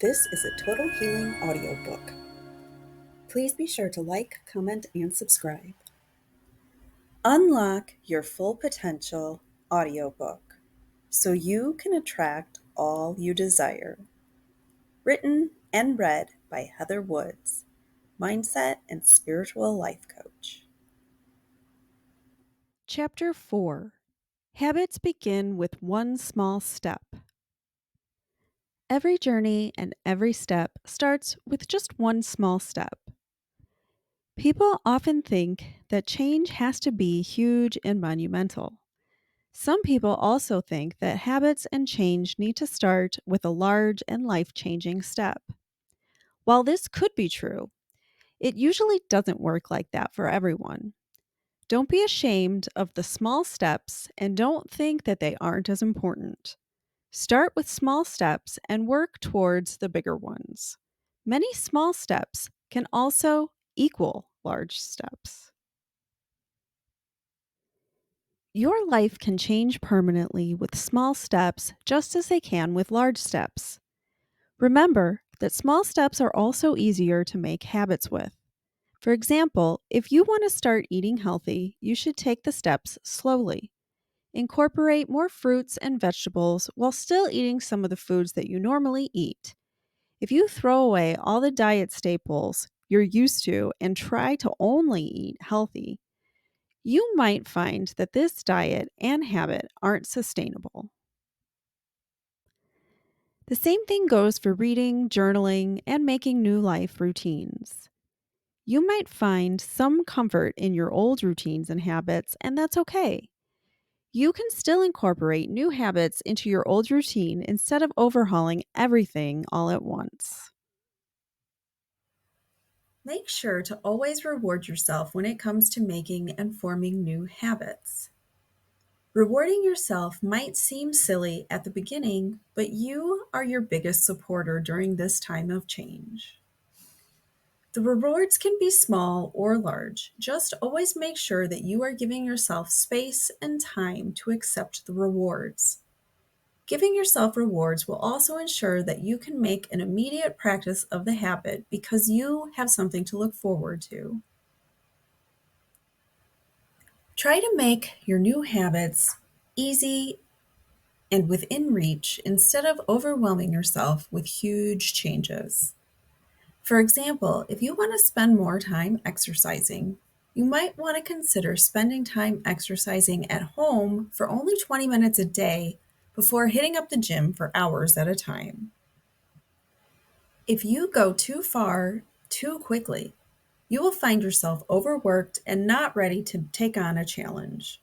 This is a Total Healing audiobook. Please be sure to like, comment, and subscribe. Unlock Your Full Potential audiobook so you can attract all you desire. Written and read by Heather Woods, mindset and spiritual life coach. Chapter 4 Habits Begin with One Small Step. Every journey and every step starts with just one small step. People often think that change has to be huge and monumental. Some people also think that habits and change need to start with a large and life changing step. While this could be true, it usually doesn't work like that for everyone. Don't be ashamed of the small steps and don't think that they aren't as important. Start with small steps and work towards the bigger ones. Many small steps can also equal large steps. Your life can change permanently with small steps just as they can with large steps. Remember that small steps are also easier to make habits with. For example, if you want to start eating healthy, you should take the steps slowly. Incorporate more fruits and vegetables while still eating some of the foods that you normally eat. If you throw away all the diet staples you're used to and try to only eat healthy, you might find that this diet and habit aren't sustainable. The same thing goes for reading, journaling, and making new life routines. You might find some comfort in your old routines and habits, and that's okay. You can still incorporate new habits into your old routine instead of overhauling everything all at once. Make sure to always reward yourself when it comes to making and forming new habits. Rewarding yourself might seem silly at the beginning, but you are your biggest supporter during this time of change. The rewards can be small or large. Just always make sure that you are giving yourself space and time to accept the rewards. Giving yourself rewards will also ensure that you can make an immediate practice of the habit because you have something to look forward to. Try to make your new habits easy and within reach instead of overwhelming yourself with huge changes. For example, if you want to spend more time exercising, you might want to consider spending time exercising at home for only 20 minutes a day before hitting up the gym for hours at a time. If you go too far too quickly, you will find yourself overworked and not ready to take on a challenge.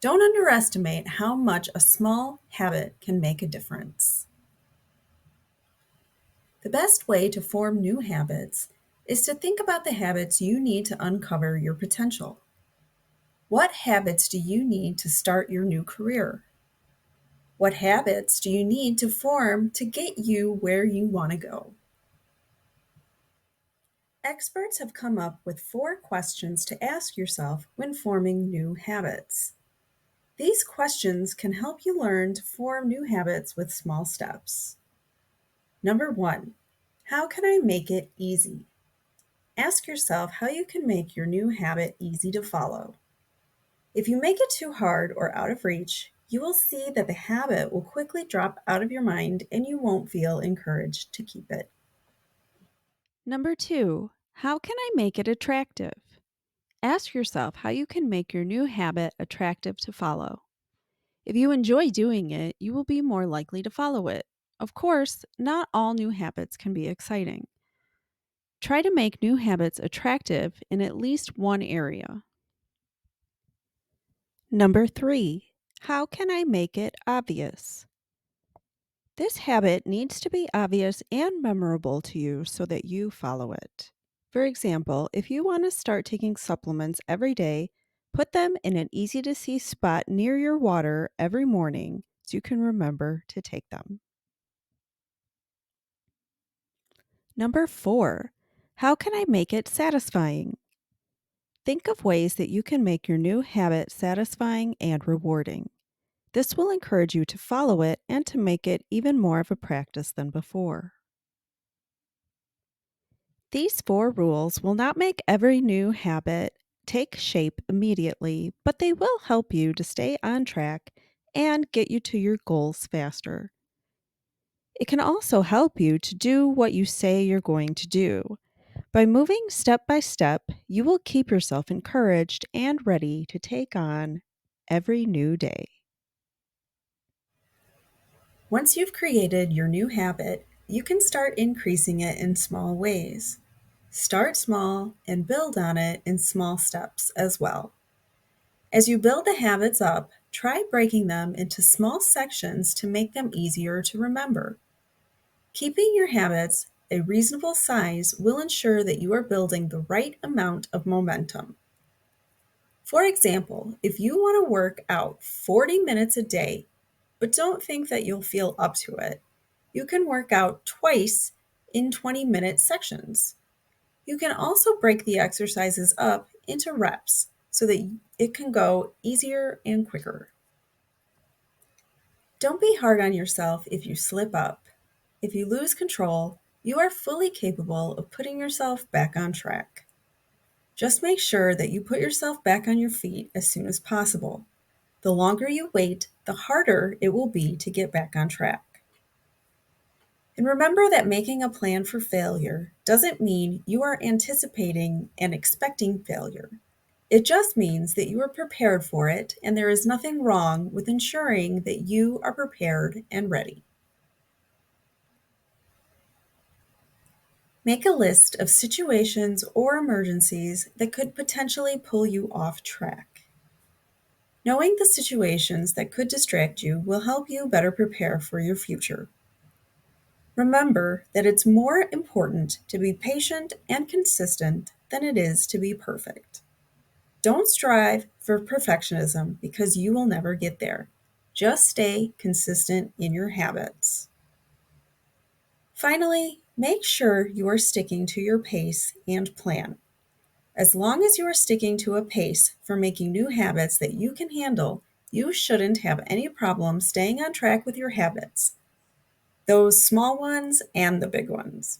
Don't underestimate how much a small habit can make a difference. The best way to form new habits is to think about the habits you need to uncover your potential. What habits do you need to start your new career? What habits do you need to form to get you where you want to go? Experts have come up with 4 questions to ask yourself when forming new habits. These questions can help you learn to form new habits with small steps. Number 1, how can I make it easy? Ask yourself how you can make your new habit easy to follow. If you make it too hard or out of reach, you will see that the habit will quickly drop out of your mind and you won't feel encouraged to keep it. Number 2, how can I make it attractive? Ask yourself how you can make your new habit attractive to follow. If you enjoy doing it, you will be more likely to follow it. Of course, not all new habits can be exciting. Try to make new habits attractive in at least one area. Number 3, how can I make it obvious? This habit needs to be obvious and memorable to you so that you follow it. For example, if you want to start taking supplements every day, put them in an easy to see spot near your water every morning so you can remember to take them. Number 4, how can I make it satisfying? Think of ways that you can make your new habit satisfying and rewarding. This will encourage you to follow it and to make it even more of a practice than before. These four rules will not make every new habit take shape immediately, but they will help you to stay on track and get you to your goals faster. It can also help you to do what you say you're going to do. By moving step by step, you will keep yourself encouraged and ready to take on every new day. Once you've created your new habit, you can start increasing it in small ways. Start small and build on it in small steps as well. As you build the habits up, try breaking them into small sections to make them easier to remember. Keeping your habits a reasonable size will ensure that you are building the right amount of momentum. For example, if you want to work out 40 minutes a day, but don't think that you'll feel up to it, you can work out twice in 20-minute sections. You can also break the exercises up into reps so that it can go easier and quicker. Don't be hard on yourself if you slip up. If you lose control, you are fully capable of putting yourself back on track. Just make sure that you put yourself back on your feet as soon as possible. The longer you wait, the harder it will be to get back on track. And remember that making a plan for failure doesn't mean you are anticipating and expecting failure. It just means that you are prepared for it, and there is nothing wrong with ensuring that you are prepared and ready. Make a list of situations or emergencies that could potentially pull you off track. Knowing the situations that could distract you will help you better prepare for your future. Remember that it's more important to be patient and consistent than it is to be perfect. Don't strive for perfectionism because you will never get there. Just stay consistent in your habits. Finally, make sure you are sticking to your pace and plan. As long as you are sticking to a pace for making new habits that you can handle, you shouldn't have any problem staying on track with your habits, those small ones and the big ones.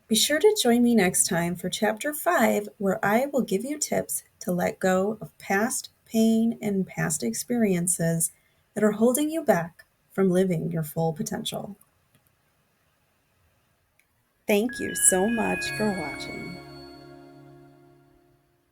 Be sure to join me next time for Chapter 5, where I will give you tips to let go of past pain and past experiences that are holding you back from living your full potential. Thank you so much for watching.